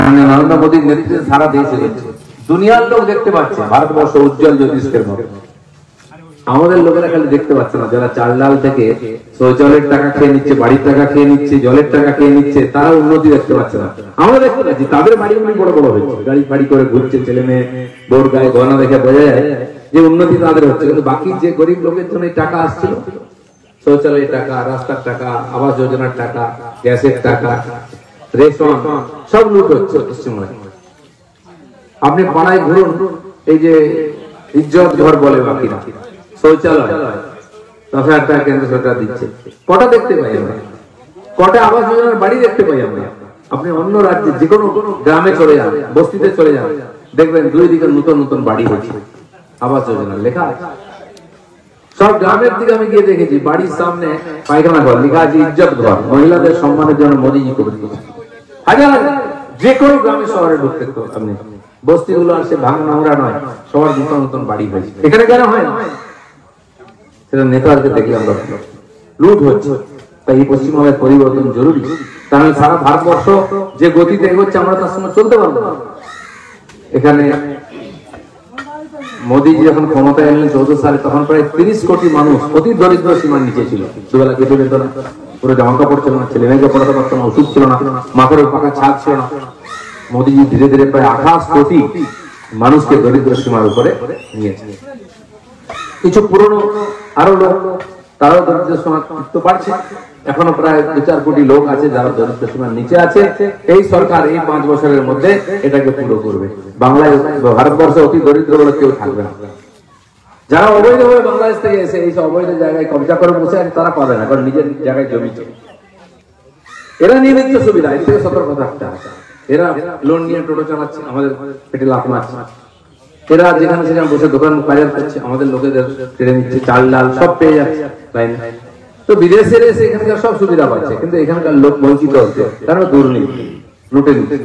নরেন্দ্র মোদীর নেতৃত্বে সারা দেশে দুনিয়ার লোক দেখতে পাচ্ছে ভারতবর্ষ উজ্জ্বল জ্যোতিষ্কের মতো। আমাদের লোকেরা খালি দেখতে পাচ্ছে না, যারা চাল ডাল থেকে শৌচালয়ের টাকা খেয়ে নিচ্ছে, বাড়ির টাকা খেয়ে নিচ্ছে, জলের টাকা খেয়ে নিচ্ছে, তারা উন্নতি দেখতে পাচ্ছে না। আমরা দেখতে পাচ্ছি তাদের বাড়িগুলি বড় বড় হয়েছে, গাড়ি ফাড়ি করে ঘুরছে, ছেলে মেয়ে বোর গায়ে গহনা দেখে বোঝা যায় যে উন্নতি তাদের হচ্ছে। কিন্তু বাকি যে গরিব লোকের জন্য টাকা আসছিল, শৌচালয়ের টাকা, রাস্তার টাকা, আবাস যোজনার টাকা, গ্যাসের টাকা, রেশন, সব লুট হচ্ছে পশ্চিমবঙ্গে। আপনি পাড়ায় ঘুরুন, এই যে ইজ্জত ঘর বলে বাকিরা, শৌচালয় 10,000 টাকা কেন্দ্র সরকার দিচ্ছে, কটা দেখতে পাই আমরা? কটা আবাস যোজনার বাড়ি দেখতে পাই আমরা? আপনি অন্য রাজ্যে যে কোনো গ্রামে চলে যান, বস্তিতে চলে যান, দেখবেন দুই দিকে নতুন নতুন বাড়ি হচ্ছে, আবাস যোজনা লেখা আছে। সব গ্রামের দিকে আমি গিয়ে দেখেছি বাড়ির সামনে পায়খানা ঘর লেখা আছে ইজ্জত ঘর, মহিলাদের সম্মানের জন্য মোদীজি করে দিয়েছে। হাজার যে কোনো গ্রামে শহরে ঢুকতে আপনি বস্তিগুলো আসে ভাঙা নোংরা নয়, সবার নতুন নতুন বাড়ি হয়েছে। এখানে কেন হয়? সেটা নেতাদেরকে দেখলে আমরা লুট হচ্ছে। তাই এই পশ্চিমবঙ্গের পরিবর্তন জরুরি, কারণ সারা ভারতবর্ষ যে গতিতে এগোচ্ছে আমরা তার সঙ্গে চলতে পারবো না। এখানে মোদীজি যখন ক্ষমতায় এলেন 14 সালে, তখন প্রায় 30 কোটি মানুষ অতি দরিদ্র সীমার নিচে ছিল। দুবেলা খেতে পেত না, পুরো জামা কাপড় ছিল না, ছেলে মেয়েকে পড়াতে পারতো না, ওষুধ ছিল না, মাথার পাকা ছাদ ছিল না। মোদীজি ধীরে ধীরে প্রায় 28 কোটি মানুষকে দরিদ্র সীমার উপরে নিয়েছে। কিছু পুরনো আরো লোক, তারাও দরিদ্র সীমা উঠতে পারছে। এখনো প্রায় 2-4 কোটি লোক আছে যারা দরিদ্র সীমার নিচে আছে। এই সরকার এই 5 বছরের মধ্যে এটাকে পুরো করবে। বাংলায়, ভারতবর্ষে অতি দরিদ্র বলে কেউ থাকবে না। যারা অবৈধভাবে বাংলাদেশ থেকে এসে এই সব অবৈধ জায়গায় কবজা করে বসে আছে, তারা পাবে না, কারণ নিজের জায়গায় জমি চাই। এরা নির্দিষ্ট সুবিধা, এর থেকে সতর্ক থাকতে হবে। এরা লোন নিয়ে টোটো চালাচ্ছে, আমাদের পেটে লাফ মারছে। এরা যেখানে সেখানে বসে দোকান বাজার করছে, আমাদের লোকেদের কেড়ে নিচ্ছে, চাল ডাল সব পেয়ে যাচ্ছে লাইনে। তো বিদেশের এসে এখানকার সব সুবিধা পাচ্ছে, কিন্তু এখানকার লোক বঞ্চিত হচ্ছে, কারণ দুর্নীতি, লুটে নিচ্ছে।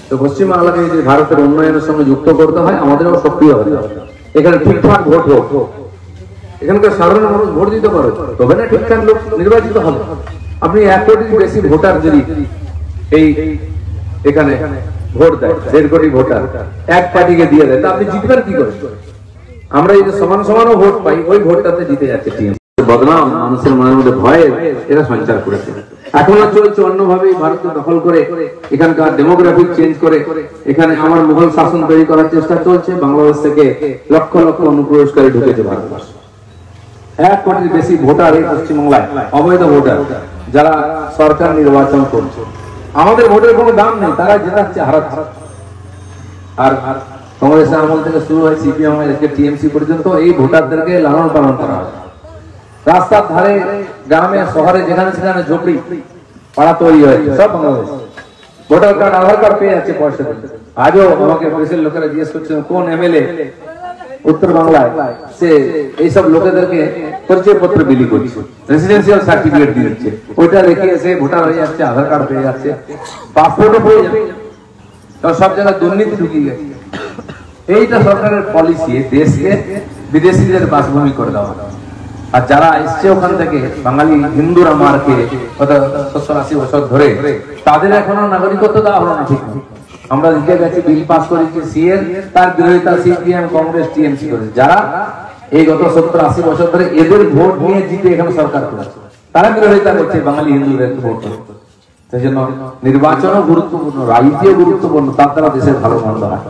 তো পশ্চিমবাংলাকে যদি ভারতের উন্নয়নের সঙ্গে যুক্ত করতে হয়, আমাদেরও সক্রিয় হতে হবে। এখানে ঠিকঠাক ভোট হোক, এখানকার সাধারণ মানুষ ভোট দিতে পারে, তবে না ঠিকঠাক লোক নির্বাচিত হবে। আপনি 1 কোটির বেশি ভোটার যদি এই এখানে ভোট দেয়, 1.5 কোটি ভোটার এক পার্টিকে দিয়ে দেয়, তা আপনি জিতবেন কি করে? আমরা এই যে সমান সমানও ভোট পাই, ওই ভোটটাতে জিতে যাচ্ছে। বদনাম মানুষের মনের মধ্যে ভয়ে এরা সঞ্চার করেছে। এখনো চলছে অন্যভাবেই ভারতকে দখল করে, এখানকার ডেমোগ্রাফিক চেঞ্জ করে এখানে আমার মুঘল শাসন তৈরি করার চেষ্টা চলছে। বাংলাদেশ থেকে লক্ষ লক্ষ অনুপ্রবেশকারী ঢুকেছে ভারতবর্ষে। 1 কোটির বেশি ভোটার এই পশ্চিমবাংলায়, অবৈধ ভোটার, যারা সরকার নির্বাচন করছে। আমাদের ভোটের কোনো দাম নেই, তারা জেতাচ্ছে, হারাচ্ছে। আর কংগ্রেসের আমল থেকে শুরু হয় সিপিএম টিএমসি পর্যন্ত এই ভোটারদেরকে লালন পালন করা হয়। রাস্তার ধারে, গ্রামে, শহরে যেখানে সেখানে ঝুপড়ি পাড়া তৈরি হয়েছে, সব বাংলাদেশ। ভোটার কার্ড, আধার কার্ড পেয়ে যাচ্ছে পয়সা দিতে। আজও আমাকে দেশের লোকেরা জিজ্ঞেস করছেন কোন এমএলএ উত্তর বাংলায় সে এইসব লোকেদেরকে পরিচয় পত্র বিলি করছে, রেসিডেন্সিয়াল সার্টিফিকেট দিয়ে দিচ্ছে, ওইটা রেখে এসে ভোটার হয়ে যাচ্ছে, আধার কার্ড পেয়ে যাচ্ছে, পাসপোর্টও পেয়ে যাচ্ছে। সব জায়গায় দুর্নীতি ঢুকিয়ে গেছে। এইটা সরকারের পলিসি, দেশকে বিদেশিদের বাসভূমি করে দেওয়া। আর যারা এসছে ওখান থেকে, বাঙালি হিন্দুরা মারকে 70-80 বছর ধরে, তাদের এখনো নাগরিকত্ব দেওয়া হলো না। ঠিক আমরা দিতে গেছি, বিল পাস করেছি সিএর, তার বিরোধিতা সিপিএম, কংগ্রেস, টিএমসি করেছে। যারা এই গত 70-80 বছর ধরে এদের ভোট নিয়ে জিতে এখানে সরকার করেছে, তারা বিরোধিতা করছে বাঙালি হিন্দুদের ভোট। সেই জন্য নির্বাচনও গুরুত্বপূর্ণ, রাজনীতিও গুরুত্বপূর্ণ, তার দ্বারা দেশের ভালো মন্দ হয়।